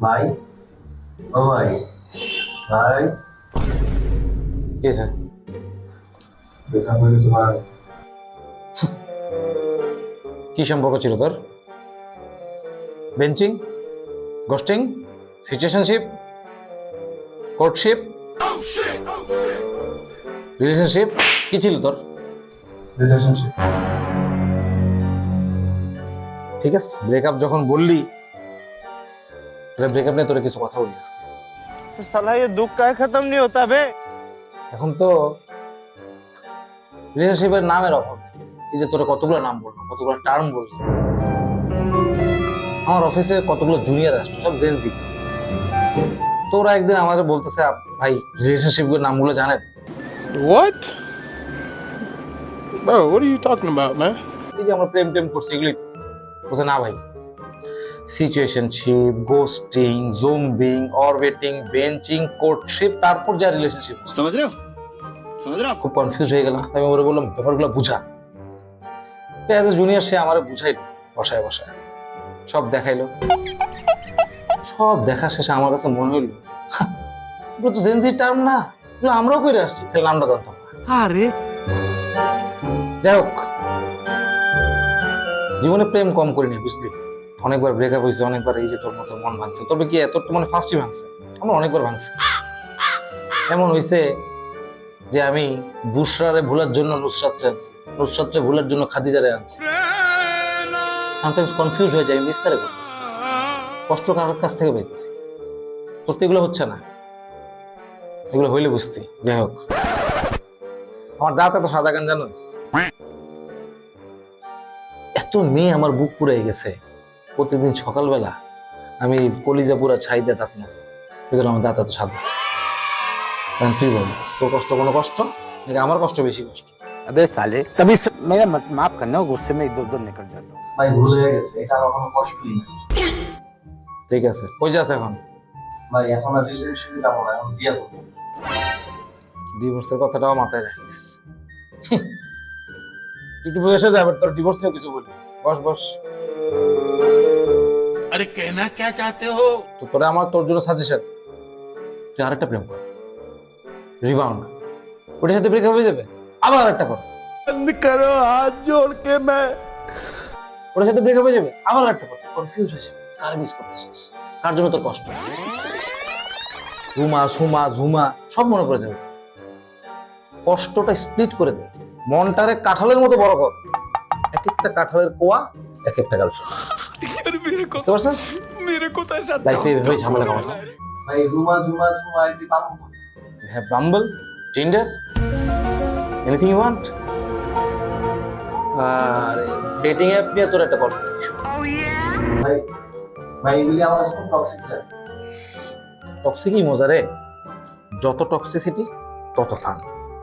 ভাই, ও ভাই, ভাই, কি আছে? দেখা হয়ে গেছে ভাই। কি সম্পর্ক ছিল তোর? বেঞ্চিং, গোস্টিং, সিচুয়েশনশিপ, কোর্টশিপ, রিলেশনশিপ, কি ছিল তোর? রিলেশনশিপ। ঠিক আছে, ব্রেকআপ যখন বললি তাহলে ব্রেকআপ নিয়ে তোর কিছু কথা বলি আজকে। साला ये दुख का खत्म नहीं होता बे। এখন তো রিলেশনশিপের নামের অভাব নেই। এই যে তোরা কতগুলো নাম বললো, কতগুলো টার্ম বললো, আমার অফিসে কতগুলো জুনিয়র আসতো, সব জেনজি। তোরা একদিন আমাদের বলতেছে ভাই রিলেশনশিপ এর নামগুলো জানেন? What? Bro, what are you talking about, man? এই যে আমরা প্রেম টেম করছি এগুলি বলছে না ভাই, সিচুয়েশনশিপ, গোস্টিং, জম্বিং, অরবিটিং, বেঞ্চিং, কোর্টশিপ, তারপর যা রিলেশনশিপ। समझ रहे हो? समझ रहे हो आप? খুব কনফিউজ হয়ে গেলাম। আমি ওরে বললাম ব্যাপারগুলো বুঝা। তো অ্যাজ এ জুনিয়র সে আমারে বুঝাইলো বসায় বসায়, সব দেখাইলো। সব দেখা শেষে আমার কাছে মনে হইলো এগুলো তো জেনজি টার্ম না, এগুলো আমরাও করে আসছি, খালি নামটা জানতাম না। अरे যাই হোক, জীবনে প্রেম কম করিনি বুঝলি, অনেকবার ব্রেকআপ হয়েছে, অনেকবার এই যে তোর মতো মন ভাঙছে। তবে কি তোর তো মনে ফার্স্টই ভাঙছে, আমার অনেকবার ভাঙছে। এমন হয়েছে যে আমি বুশরারে ভুলার জন্য নুসরাতরে আনছি, নুসরাতরে ভুলার জন্য খাদিজারে আনছি। সামটাইমস কনফিউজ হয়ে যায়, আমি বিস্তারে করতেছি, কষ্ট কারোর কাছ থেকে পেতেছি। তোর তো এগুলো হচ্ছে না, এগুলো হইলে বুঝতি। যাই হোক, আমার দাঁত এত সাদা গান জানোস, এত মেয়ে আমার বুক পুড়ে গেছে। প্রতিদিন সকালবেলা আমি কলিজা পুরা ছাই দিয়ে দাঁত মাঝে, এই জন্য আমার দাঁত এত সাদা। কারণ তুই বল, তোর কষ্ট কোনো কষ্ট নাকি আমার কষ্ট বেশি কষ্ট? अबे साले तभी मेरा माफ करना, गुस्से में इधर उधर निकल जाता हूँ। ভাই ভুল হয়ে গেছে, এটা আমার কোনো কষ্টই না। ঠিক আছে, কই যাস এখন? ভাই এখন আর রিলেশনশিপে যাবো না, এখন বিয়ে করবো। ডিভোর্সের কথাটাও মাথায় রাখিস। তুই একটু বসে যাবে, তোর ডিভোর্স নিয়ে কিছু বলবি। বস বস। अरे कहना क्या चाहते हो? তো তোরা আমার তোর জন্য সাজেশন, তুই আরেকটা প্রেম কর, রিবাউন্ড, ওটার সাথে ব্রেকআপ হয়ে যাবে, আবার আরেকটা কর। बंद करो हाथ जोड़ के मैं। ওটার সাথে ব্রেকআপ হয়ে যাবে, আবার আরেকটা কর। কনফিউজ হয়ে যাবে, কার মিস করতেছিস, কার জন্য তোর কষ্ট। ঝুমা সুমা ঝুমা সব মনে করে যাবে। কষ্টটা স্প্লিট করে দে, মনটারে কাঁঠালের মতো বড় কর। এক একটা কাঁঠালের কোয়া, এক একটা গার্লফ্রেন্ড। अरे বুঝতে পারছিস? मेरे को तो ऐसा লাইফে এভাবে ঝামেলা কমাস না। ভাই রুমা ঝুমা ঝুমা এটি পাবো না। You have Bumble, Tinder, anything you want? আর ডেটিং অ্যাপ নিয়ে তোর একটা গল্প। ভাই, ভাই এগুলি আমার কাছে খুব টক্সিক লাগে। টক্সিকই মজা রে, যত টক্সিসিটি তত ফান,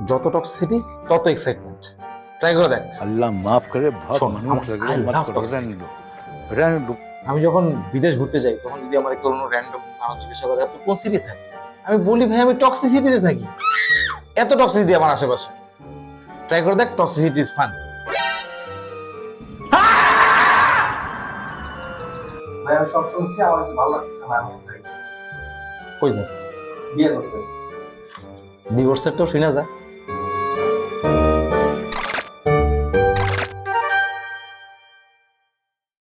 যত টক্সিসিটি তত এক্সাইটমেন্ট। ট্রাই করে দেখ। अल्लाह माफ करे, बहुत শোন, मनुष्य लग रहा I है, मत love करो, toxicity. रहने दो। আমি যখন বিদেশ ঘুরতে যাই তখন যদি আমার কোনো র্যান্ডম মানুষ জিজ্ঞাসা করে আপনি কোন সিটি থাকেন, আমি বলি ভাই আমি টক্সিসিটিতে থাকি। এত টক্সিসিটি আমার আশেপাশে। ট্রাই করে দেখ, টক্সিসিটি ইজ ফান। ভাই আমি সব শুনছি, আমার কাছে ভালো লাগছে না, আমি চাই কই যাস? বিয়ে করতে। ডিভোর্সের তো শুনে যা।